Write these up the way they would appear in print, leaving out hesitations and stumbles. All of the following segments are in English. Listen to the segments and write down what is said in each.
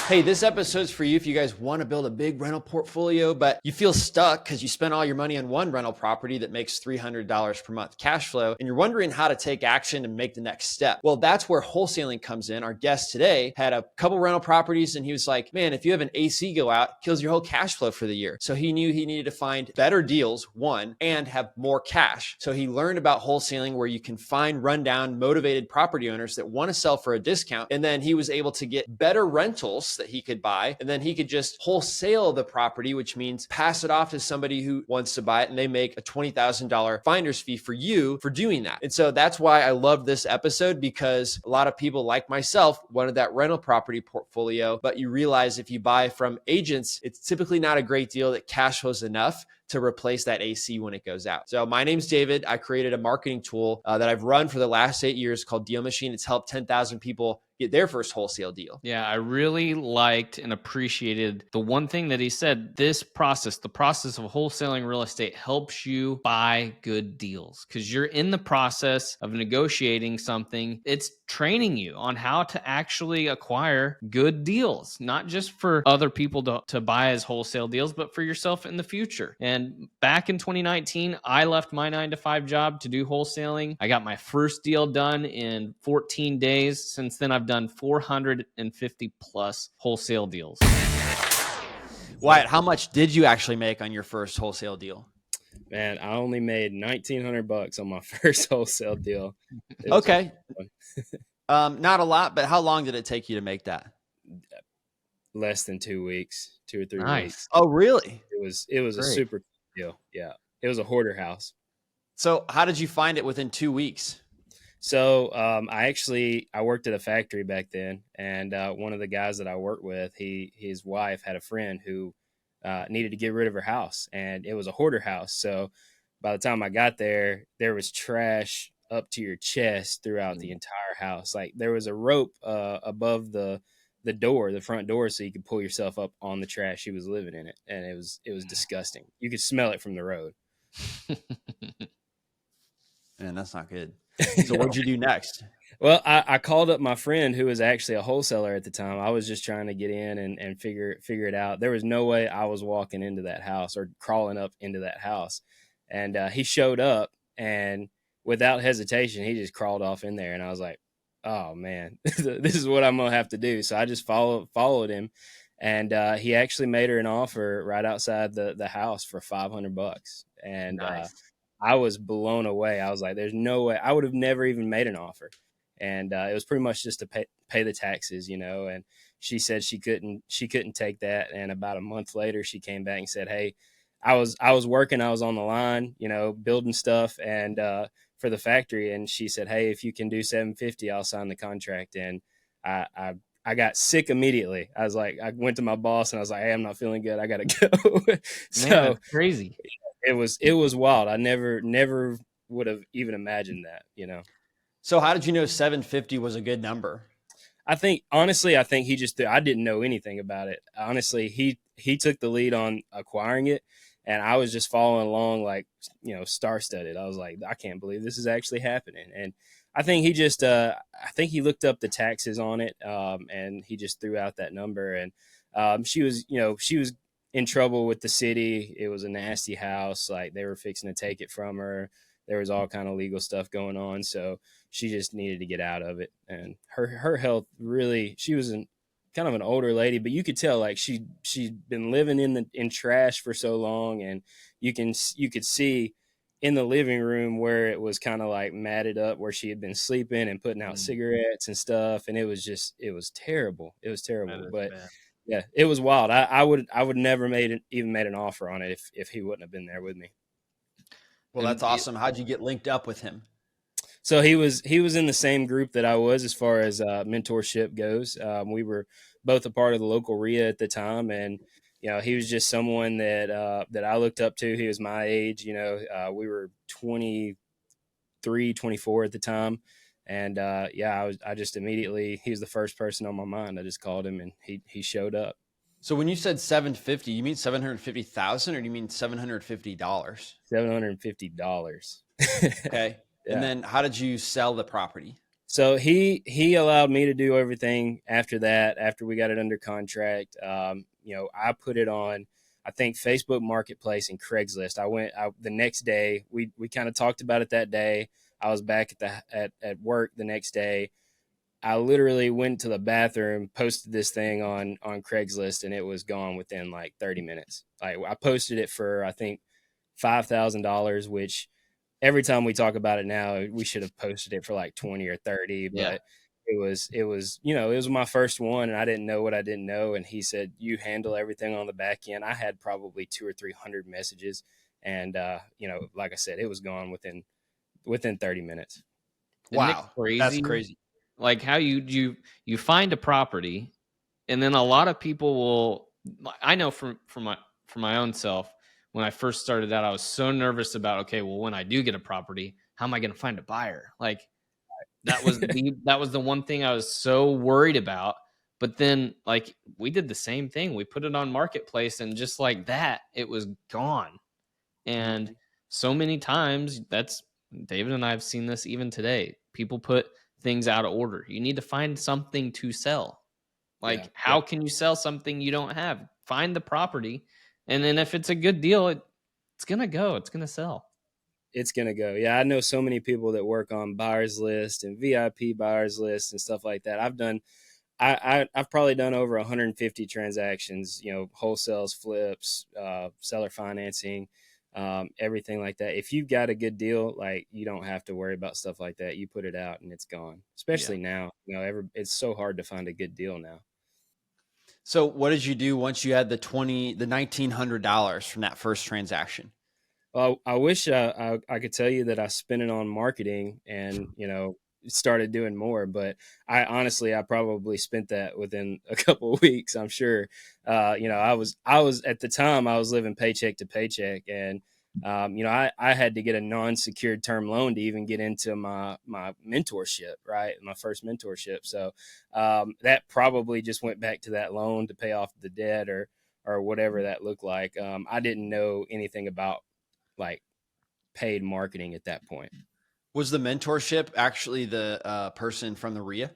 Hey, this episode's for you if you guys want to build a big rental portfolio, but you feel stuck because you spent all your money on one rental property that makes $300 per month cash flow, and you're wondering how to take action and make the next step. Well, that's where wholesaling comes in. Our guest today had a couple rental properties, and he was like, man, if you have an AC go out, kills your whole cash flow for the year. So he knew he needed to find better deals, one, and have more cash. So he learned about wholesaling, where you can find rundown, motivated property owners that want to sell for a discount. And then he was able to get better rentals that he could buy, and then he could just wholesale the property, which means pass it off to somebody who wants to buy it, and they make a $20,000 finder's fee for you for doing that. And so that's why I love this episode, because a lot of people like myself wanted that rental property portfolio, but you realize if you buy from agents, it's typically not a great deal that cash flows enough to replace that AC when it goes out. So my name's David. I created a marketing tool that I've run for the last 8 years called DealMachine. It's helped 10,000 people get their first wholesale deal. Yeah, I really liked and appreciated the one thing that he said. This process, the process of wholesaling real estate, helps you buy good deals because you're in the process of negotiating something. It's training you on how to actually acquire good deals, not just for other people to buy as wholesale deals, but for yourself in the future. And back in 2019, I left my 9-to-5 job to do wholesaling. I got my first deal done in 14 days. Since then, I've done 450 plus wholesale deals. Wyatt, how much did you actually make on your first wholesale deal? Man, I only made $1,900 on my first wholesale deal. Okay. Not a lot, but how long did it take you to make that? Less than 2 weeks, 2 or 3 weeks. Oh, really? It was a super deal. Yeah. It was a hoarder house. So how did you find it within 2 weeks? So I worked at a factory back then, and one of the guys that I worked with, his wife had a friend who needed to get rid of her house, and it was a hoarder house. So by the time I got there, there was trash up to your chest throughout the entire house. Like there was a rope above the door, the front door, so you could pull yourself up on the trash. She was living in it, and it was disgusting. You could smell it from the road. Man, that's not good. So what'd you do next? Well, I called up my friend who was actually a wholesaler at the time. I was just trying to get in and figure it out. There was no way I was walking into that house or crawling up into that house. And he showed up, and without hesitation, he just crawled off in there. And I was like, oh, man, this is what I'm going to have to do. So I just followed him. And he actually made her an offer right outside the house for $500. And nice. I was blown away. I was like, there's no way. I would have never even made an offer. And it was pretty much just to pay the taxes, and she said she couldn't take that. And about a month later, she came back and said, hey, I was working, I was on the line, building stuff and for the factory. And she said, hey, if you can do $750, I'll sign the contract. And I got sick immediately. I went to my boss and I was like, hey, I'm not feeling good. I got to go. So man, that's crazy. It was wild. I never would have even imagined that, So how did you know 750 was a good number? Honestly, I think he just, I didn't know anything about it. Honestly, he took the lead on acquiring it, and I was just following along like, star-studded. I was like, I can't believe this is actually happening. And I think he just, I think he looked up the taxes on it, and he just threw out that number. And she was in trouble with the city. It was a nasty house. Like they were fixing to take it from her. There was all kind of legal stuff going on. So she just needed to get out of it. And her health really, she was kind of an older lady, but you could tell like she'd been living in trash for so long. And you could see in the living room where it was kind of like matted up where she had been sleeping and putting out cigarettes and stuff. And it was terrible. It was terrible. But bad. Yeah, it was wild. I would never even made an offer on it if he wouldn't have been there with me. Well, that's awesome. How'd you get linked up with him? So he was in the same group that I was as far as mentorship goes. We were both a part of the local RIA at the time, and he was just someone that I looked up to. He was my age. We were 23, 24 at the time. And I just immediately, he was the first person on my mind. I just called him and he showed up. So when you said 750, you mean 750,000 or do you mean $750? $750. Okay. Yeah. And then how did you sell the property? So he allowed me to do everything after that. After we got it under contract, I put it on, I think, Facebook Marketplace and Craigslist. The next day. We kind of talked about it that day. I was back at work the next day. I literally went to the bathroom, posted this thing on Craigslist, and it was gone within like 30 minutes. Like, I posted it for, I think, $5,000, which every time we talk about it now, we should have posted it for like 20 or 30, Yeah. but it was my first one, and I didn't know what I didn't know. And he said, you handle everything on the back end. I had probably 200 or 300 messages. And, like I said, it was gone within 30 minutes. Isn't it Wow, that's crazy? crazy. Like how you find a property, and then a lot of people will. I know from my own self, when I first started out, I was so nervous about, okay, well, when I do get a property, how am I going to find a buyer? Like that was the one thing I was so worried about. But then, like, we did the same thing. We put it on Marketplace, and just like that, it was gone. And so many times, that's David and I have seen this even today. People put things out of order. You need to find something to sell. Yeah. Like, how can you sell something you don't have? Find the property, and then if it's a good deal, it's gonna go. It's gonna sell. It's gonna go. Yeah, I know so many people that work on buyers list and VIP buyers list and stuff like that. I've probably done over 150 transactions, wholesales, flips, seller financing, everything like that. If you've got a good deal, like, you don't have to worry about stuff like that. You put it out and it's gone. Yeah. Especially now, it's so hard to find a good deal now. So what did you do once you had the $1,900 from that first transaction? Well, I wish I could tell you that I spent it on marketing and, started doing more, but I probably spent that within a couple of weeks. I'm sure. I was at the time, I was living paycheck to paycheck, and I had to get a non-secured term loan to even get into my mentorship, right? My first mentorship. So that probably just went back to that loan to pay off the debt or whatever that looked like. I didn't know anything about like paid marketing at that point. Was the mentorship actually the person from the RIA?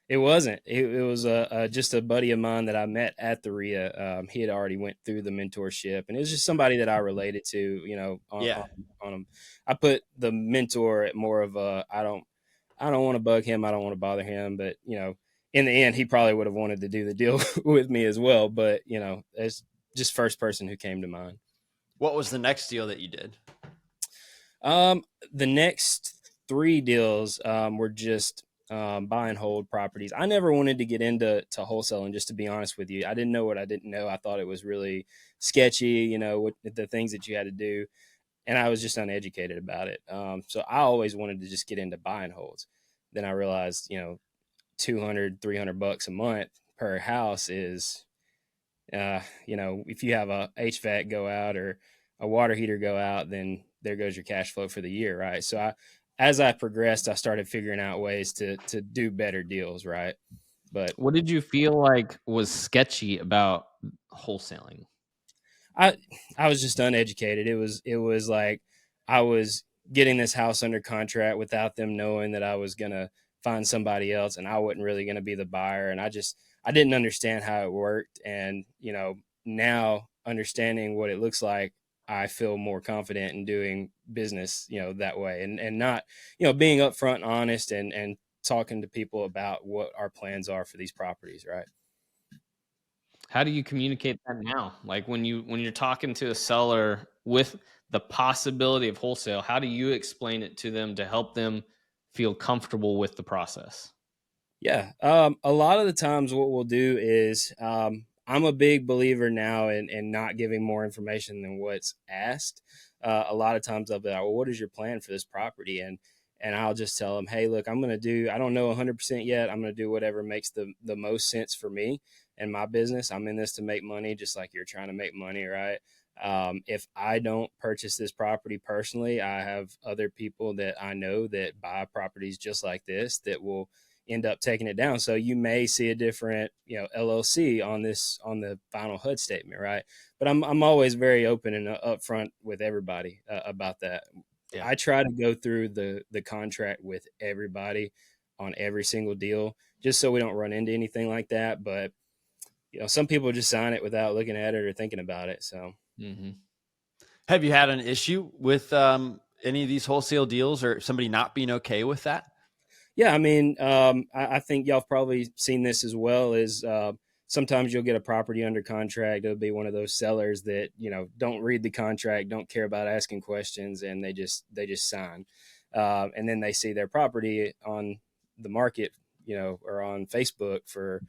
It wasn't. It was just a buddy of mine that I met at the RIA. He had already went through the mentorship, and it was just somebody that I related to. Yeah. On him. I put the mentor at more of a I don't want to bug him. I don't want to bother him. But in the end, he probably would have wanted to do the deal with me as well. But it's just first person who came to mind. What was the next deal that you did? The next three deals were just buy and hold properties. I never wanted to get into wholesaling, just to be honest with you. I didn't know what I didn't know. I thought it was really sketchy, what the things that you had to do, and I was just uneducated about it. So I always wanted to just get into buy and holds. Then I realized, $200-$300 a month per house is, if you have a HVAC go out or a water heater go out, then there goes your cash flow for the year, right? So as I progressed, I started figuring out ways to do better deals, right? But What did you feel like was sketchy about wholesaling? I was just uneducated. It was like I was getting this house under contract without them knowing that I was gonna find somebody else, and I wasn't really gonna be the buyer. And I didn't understand how it worked. And now understanding what it looks like, I feel more confident in doing business, that way, and not, being upfront and honest and talking to people about what our plans are for these properties, right? How do you communicate that now? Like when you're talking to a seller with the possibility of wholesale, how do you explain it to them to help them feel comfortable with the process? Yeah. A lot of the times what we'll do is I'm a big believer now in not giving more information than what's asked. A lot of times I'll be like, well, what is your plan for this property? And I'll just tell them, hey, look, I don't know 100% yet. I'm going to do whatever makes the most sense for me and my business. I'm in this to make money, just like you're trying to make money, right? If I don't purchase this property personally, I have other people that I know that buy properties just like this that will end up taking it down. So you may see a different, LLC on the final HUD statement, right? But I'm always very open and upfront with everybody about that. Yeah. I try to go through the contract with everybody on every single deal, just so we don't run into anything like that. But some people just sign it without looking at it or thinking about it. So, Have you had an issue with any of these wholesale deals or somebody not being okay with that? yeah, I mean, I think y'all have probably seen this as well. Is sometimes you'll get a property under contract. It'll be one of those sellers that don't read the contract, don't care about asking questions, and they just sign, and then they see their property on the market, or on Facebook for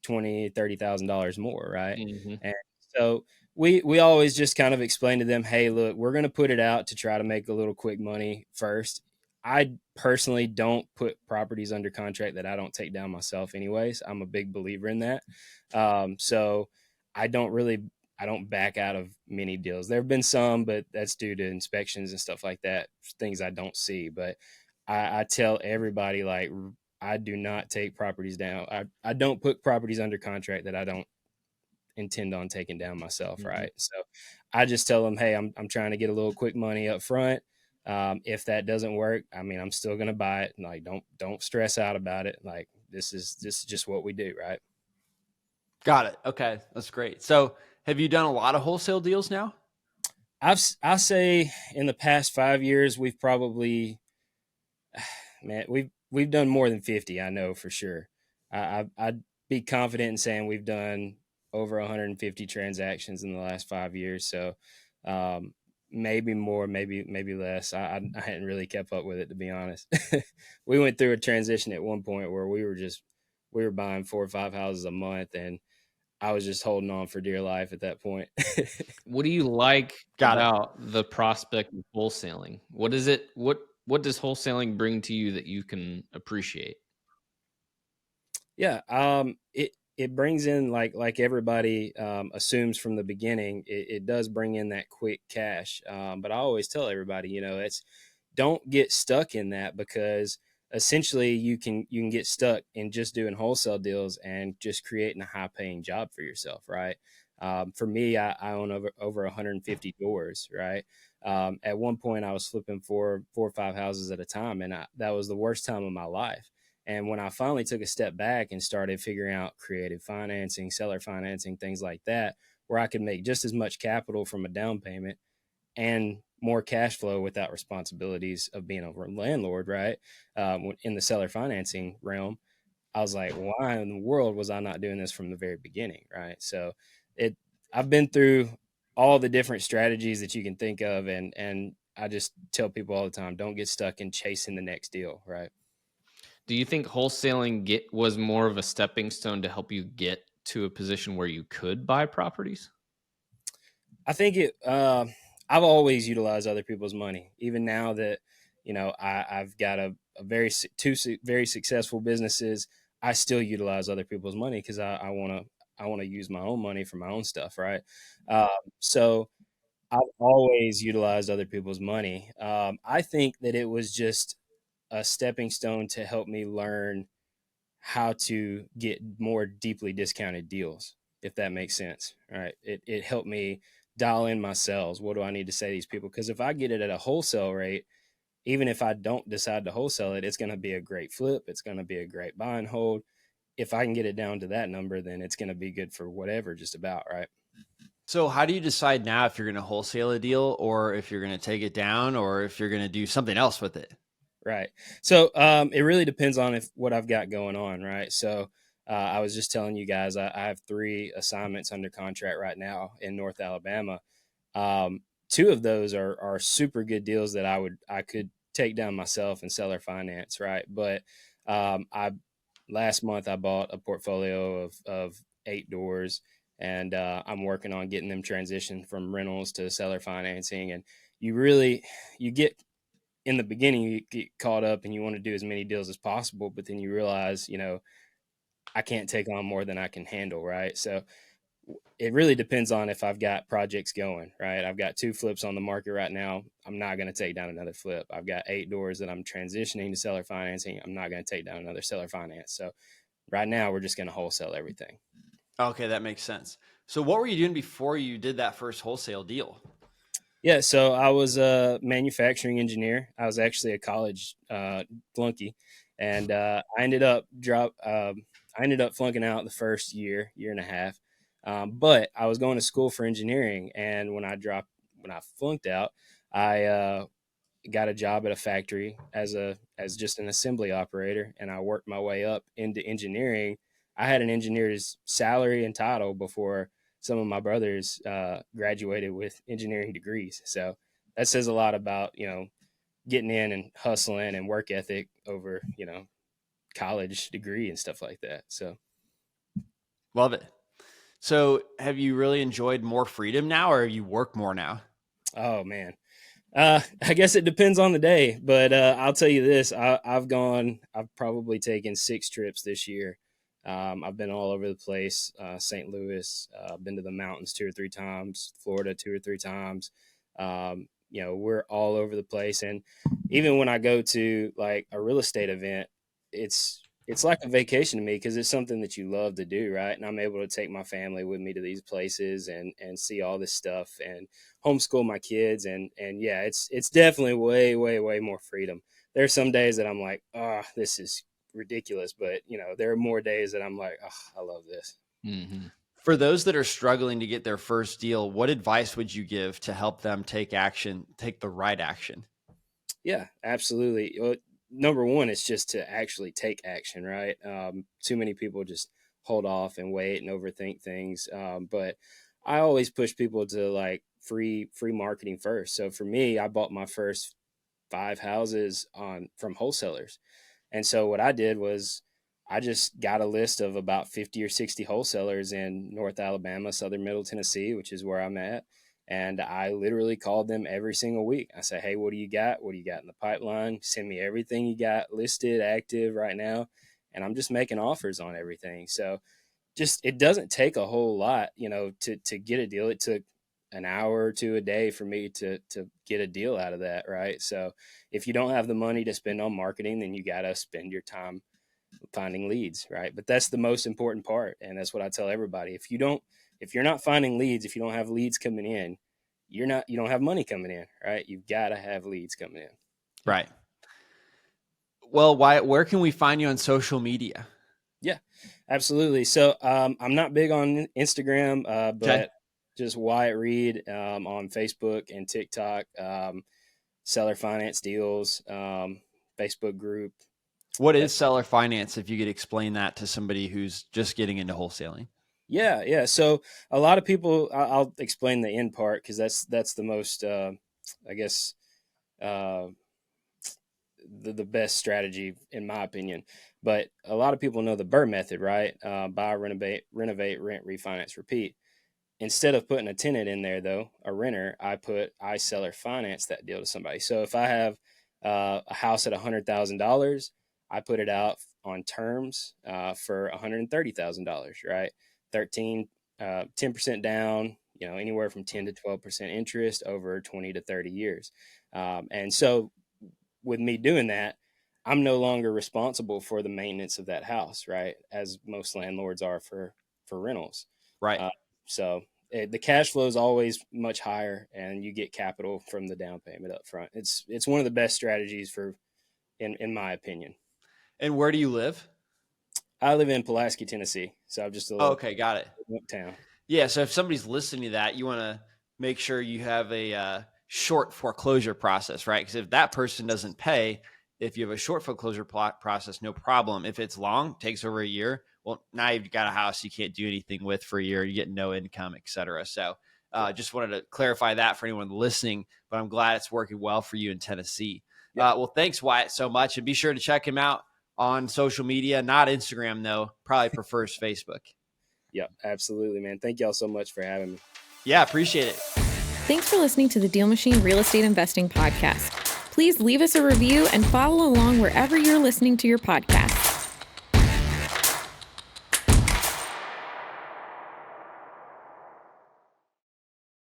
$20,000-$30,000 more, right? And so we always just kind of explain to them, hey, look, we're going to put it out to try to make a little quick money first. I personally don't put properties under contract that I don't take down myself anyways. I'm a big believer in that. So I don't back out of many deals. There have been some, but that's due to inspections and stuff like that, things I don't see. But I tell everybody, like, I do not take properties down. I don't put properties under contract that I don't intend on taking down myself. Right. So I just tell them, hey, I'm trying to get a little quick money up front. If that doesn't work, I mean, I'm still going to buy it. Like, don't stress out about it. Like, this is just what we do. Right. Got it. Okay. That's great. So have you done a lot of wholesale deals now? I say in the past 5 years, we've probably, man, we've done more than 50. I know for sure. I'd be confident in saying we've done over 150 transactions in the last 5 years. So, maybe more, maybe less. I hadn't really kept up with it, to be honest. We went through a transition at one point where we were buying 4 or 5 houses a month, and I was just holding on for dear life at that point. What do you like about the prospect of wholesaling? What is it? What does wholesaling bring to you that you can appreciate? Yeah. It brings in, like everybody assumes from the beginning, it does bring in that quick cash. But I always tell everybody, don't get stuck in that, because essentially you can get stuck in just doing wholesale deals and just creating a high paying job for yourself. Right. For me, I own over 150 doors. Right. At one point I was flipping 4 or 5 houses at a time, and that was the worst time of my life. And when I finally took a step back and started figuring out creative financing, seller financing, things like that, where I could make just as much capital from a down payment and more cash flow without responsibilities of being a landlord, right? In the seller financing realm, I was like, why in the world was I not doing this from the very beginning, right? So I've been through all the different strategies that you can think of, and I just tell people all the time, don't get stuck in chasing the next deal, right? Do you think wholesaling was more of a stepping stone to help you get to a position where you could buy properties? I think I've always utilized other people's money, even now that I've got two very successful businesses. I still utilize other people's money because I want to use my own money for my own stuff, right? So I've always utilized other people's money. I think that it was just a stepping stone to help me learn how to get more deeply discounted deals, if that makes sense. All right. It helped me dial in my sales. What do I need to say to these people? Because if I get it at a wholesale rate, even if I don't decide to wholesale it, it's going to be a great flip. It's going to be a great buy and hold. If I can get it down to that number, then it's going to be good for whatever, just about, right? So how do you decide now if you're going to wholesale a deal, or if you're going to take it down, or if you're going to do something else with it? Right. So it really depends on what I've got going on, right? So I was just telling you guys, I have 3 assignments under contract right now in North Alabama. 2 of those are super good deals that I could take down myself and seller finance, right? But last month I bought a portfolio of 8 doors, and I'm working on getting them transitioned from rentals to seller financing. And you get in the beginning, you get caught up and you want to do as many deals as possible, but then you realize, I can't take on more than I can handle, right? So it really depends on if I've got projects going, right? I've got 2 flips on the market right now. I'm not going to take down another flip. I've got 8 doors that I'm transitioning to seller financing. I'm not going to take down another seller finance. So right now we're just going to wholesale everything. Okay, that makes sense. So what were you doing before you did that first wholesale deal? Yeah, so I was a manufacturing engineer. I was actually a college flunky, And I ended up flunking out the first year and a half. But I was going to school for engineering, and when I flunked out, I got a job at a factory as just an assembly operator, and I worked my way up into engineering. I had an engineer's salary and title before some of my brothers graduated with engineering degrees. So that says a lot about, getting in and hustling and work ethic over, college degree and stuff like that. So love it. So have you really enjoyed more freedom now, or you work more now? Oh man. I guess it depends on the day, but I'll tell you this, I've probably taken 6 trips this year. I've been all over the place, St. Louis, been to the mountains 2 or 3 times, Florida 2 or 3 times. We're all over the place. And even when I go to like a real estate event, it's like a vacation to me, because it's something that you love to do, right? And I'm able to take my family with me to these places and see all this stuff and homeschool my kids. And yeah, it's definitely way, way, way more freedom. There's some days that I'm like, oh, this is ridiculous. But, there are more days that I'm like, oh, I love this. Mm-hmm. For those that are struggling to get their first deal, what advice would you give to help them take the right action? Yeah, absolutely. Well, number one is just to actually take action, right? Too many people just hold off and wait and overthink things. But I always push people to like free marketing first. So for me, I bought my first 5 houses from wholesalers. And so what I did was I just got a list of about 50 or 60 wholesalers in North Alabama, Southern Middle Tennessee, which is where I'm at. And I literally called them every single week. I said, hey, what do you got? What do you got in the pipeline? Send me everything you got listed, active right now. And I'm just making offers on everything. So it doesn't take a whole lot, to get a deal. It took an hour or 2 a day for me to get a deal out of that, right? So if you don't have the money to spend on marketing, then you got to spend your time finding leads, right? But that's the most important part. And that's what I tell everybody. If you're not finding leads, if you don't have leads coming in, you don't have money coming in, right? You've got to have leads coming in. Right. Well, Wyatt, where can we find you on social media? Yeah, absolutely. So I'm not big on Instagram, but Okay. Just Wyatt Reed on Facebook and TikTok, Seller Finance Deals, Facebook group. What is seller finance, if you could explain that to somebody who's just getting into wholesaling? Yeah. So a lot of people, I'll explain the end part, because that's the most, I guess, the best strategy in my opinion. But a lot of people know the BRRRR method, right? Buy, renovate, rent, refinance, repeat. Instead of putting a tenant in there, though, a renter, I seller finance that deal to somebody. So if I have a house at $100,000, I put it out on terms for $130,000, right? 10% down, anywhere from 10 to 12% interest over 20 to 30 years. And so with me doing that, I'm no longer responsible for the maintenance of that house, right? As most landlords are for rentals. Right. So the cash flow is always much higher, and you get capital from the down payment up front. It's one of the best strategies in my opinion. And where do you live? I live in Pulaski, Tennessee. So I'm just a little okay, got it. town. Yeah. So if somebody's listening to that, you want to make sure you have a short foreclosure process, right? Because if that person doesn't pay, if you have a short foreclosure process, no problem. If it's long, takes over a year, well, now you've got a house you can't do anything with for a year. You get no income, et cetera. So just wanted to clarify that for anyone listening, but I'm glad it's working well for you in Tennessee. Yeah. Well, thanks, Wyatt, so much. And be sure to check him out on social media, not Instagram, though. Probably prefers Facebook. Yep, absolutely, man. Thank y'all so much for having me. Yeah, appreciate it. Thanks for listening to the DealMachine Real Estate Investing Podcast. Please leave us a review and follow along wherever you're listening to your podcast.